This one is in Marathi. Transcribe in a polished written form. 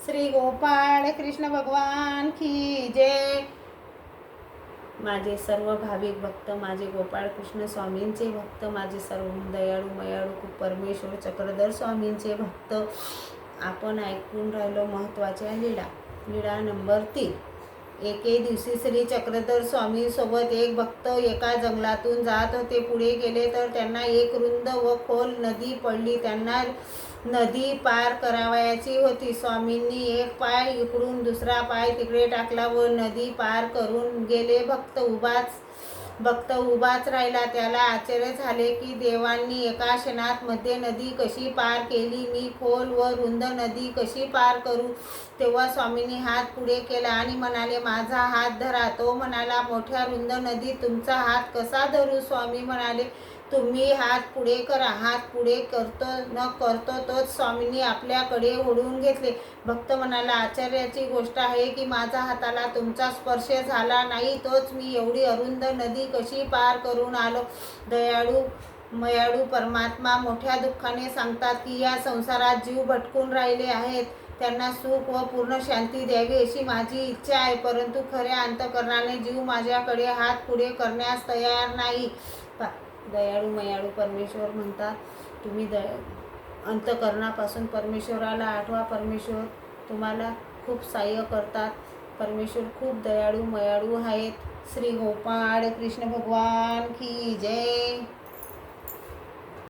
श्री गोपाळ कृष्ण भगवान की जय. माझे सर्व भाविक भक्त, माझे गोपाळ कृष्ण स्वामींचे भक्त, माझे सर्व दयाळू मयाळू परमेश्वर चक्रधर स्वामींचे भक्त, आपण ऐकून राहिलो महत्त्वाच्या लीळा नंबर 3. एके दिवशी श्री चक्रधर स्वामी सोबत एक भक्त एका जंगलातून जात होते. पुढे गेले तर त्यांना एक रुंद व खोल नदी पडली. त्यांना नदी पार करावयाची होती. स्वामींनी एक पाय इकडून दुसरा पाय तिकडे टाकला व नदी पार करून गेले. भक्त उभाच राहिला. त्याला आश्चर्य झाले की देवांनी एका क्षणात मध्ये नदी कशी पार केली. मी खोल व रुंद नदी कशी पार करू. तेव्हा स्वामींनी हात पुढे केला आणि म्हणाले, माझा हात धरा. तो म्हणाला, मोठ्या रुंद नदी तुमचा हात कसा धरू. स्वामी म्हणाले, तुम्ही हात पुढे करा. हात पुढे करतो तोच स्वामींनी आपल्याकडे ओढून घेतले. भक्त म्हणाला, आश्चर्याची गोष्ट आहे की माझ्या हाताला तुमचा स्पर्श झाला नाही, तोच मी एवढी अरुंद नदी कशी पार करून आलो. दयाळू मयाळू परमात्मा मोठ्या दुःखाने सांगतात की या संसारात जीव भटकून राहिले आहेत. त्यांना सुख व पूर्ण शांती द्यावी अशी माझी इच्छा आहे, परंतु खऱ्या अंतःकरणाने जीव माझ्याकडे हात पुढे करण्यास तयार नाही. दयाळू मयाळू परमेश्वर म्हणतात, तुम्ही अंतःकरणापासून परमेश्वराला आठवा. परमेश्वर तुम्हाला खूप सहाय्य करतात. परमेश्वर खूप दयाळू मयाळू आहेत. श्री गोपाळ कृष्ण भगवान की जय.